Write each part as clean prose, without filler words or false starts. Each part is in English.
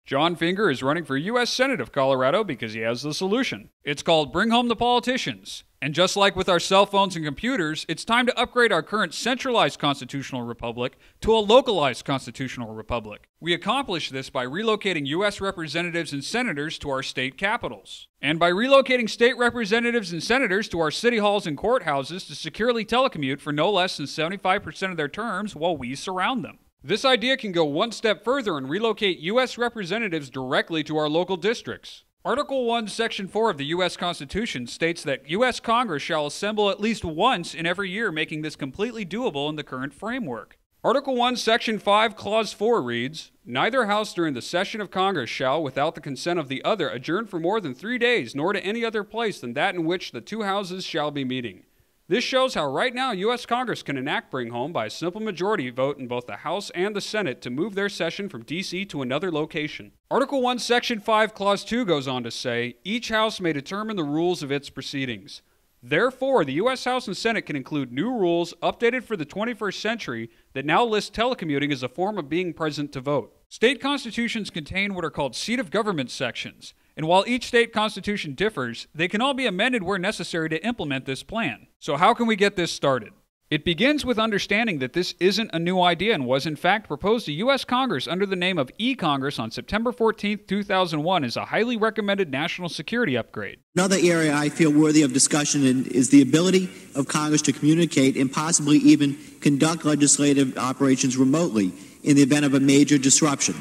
John Finger is running for U.S. Senate of Colorado because he has the solution. It's called Bring Home the Politicians. And just like with our cell phones and computers, it's time to upgrade our current centralized constitutional republic to a localized constitutional republic. We accomplish this by relocating U.S. representatives and senators to our state capitals, and by relocating state representatives and senators to our city halls and courthouses to securely telecommute for no less than 75% of their terms while we surround them. This idea can go one step further and relocate U.S. representatives directly to our local districts. Article 1, Section 4 of the U.S. Constitution states that U.S. Congress shall assemble at least once in every year, making this completely doable in the current framework. Article 1, Section 5, Clause 4 reads, "Neither House during the session of Congress shall, without the consent of the other, adjourn for more than 3 days, nor to any other place than that in which the two houses shall be meeting." This shows how right now U.S. Congress can enact Bring Home by a simple majority vote in both the House and the Senate to move their session from D.C. to another location. Article 1, Section 5, Clause 2 goes on to say, "Each House may determine the rules of its proceedings." Therefore, the U.S. House and Senate can include new rules updated for the 21st century that now list telecommuting as a form of being present to vote. State constitutions contain what are called seat of government sections, and while each state constitution differs, they can all be amended where necessary to implement this plan. So how can we get this started? It begins with understanding that this isn't a new idea and was in fact proposed to U.S. Congress under the name of eCongress on September 14, 2001 as a highly recommended national security upgrade. Another area I feel worthy of discussion is the ability of Congress to communicate and possibly even conduct legislative operations remotely in the event of a major disruption.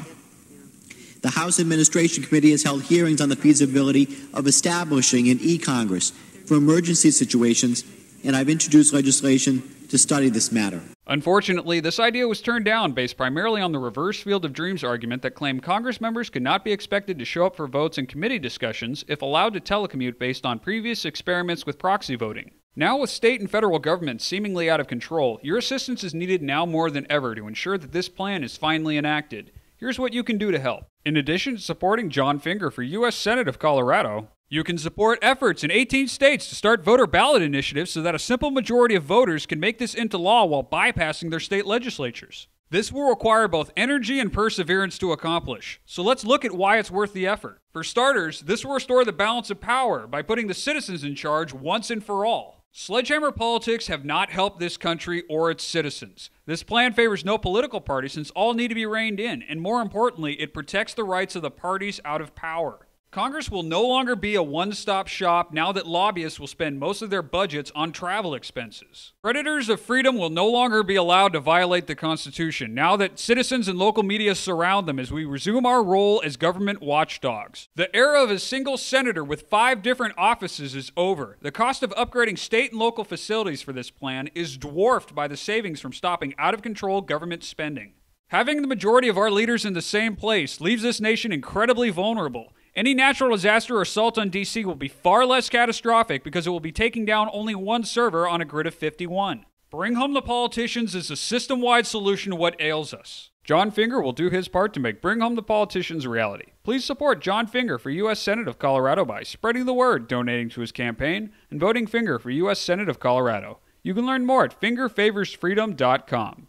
The House Administration Committee has held hearings on the feasibility of establishing an eCongress for emergency situations, and I've introduced legislation to study this matter. Unfortunately, this idea was turned down based primarily on the reverse field of dreams argument that claimed Congress members could not be expected to show up for votes and committee discussions if allowed to telecommute based on previous experiments with proxy voting. Now with state and federal government seemingly out of control, your assistance is needed now more than ever to ensure that this plan is finally enacted. Here's what you can do to help. In addition to supporting John Finger for U.S. Senate of Colorado, you can support efforts in 18 states to start voter ballot initiatives so that a simple majority of voters can make this into law while bypassing their state legislatures. This will require both energy and perseverance to accomplish, so let's look at why it's worth the effort. For starters, this will restore the balance of power by putting the citizens in charge once and for all. Sledgehammer politics have not helped this country or its citizens. This plan favors no political party since all need to be reined in, and more importantly, it protects the rights of the parties out of power. Congress will no longer be a one-stop shop now that lobbyists will spend most of their budgets on travel expenses. Predators of freedom will no longer be allowed to violate the Constitution now that citizens and local media surround them as we resume our role as government watchdogs. The era of a single senator with 5 different offices is over. The cost of upgrading state and local facilities for this plan is dwarfed by the savings from stopping out-of-control government spending. Having the majority of our leaders in the same place leaves this nation incredibly vulnerable. Any natural disaster or assault on D.C. will be far less catastrophic because it will be taking down only one server on a grid of 51. Bring Home the Politicians is a system-wide solution to what ails us. John Finger will do his part to make Bring Home the Politicians a reality. Please support John Finger for U.S. Senate of Colorado by spreading the word, donating to his campaign, and voting Finger for U.S. Senate of Colorado. You can learn more at fingerfavorsfreedom.com.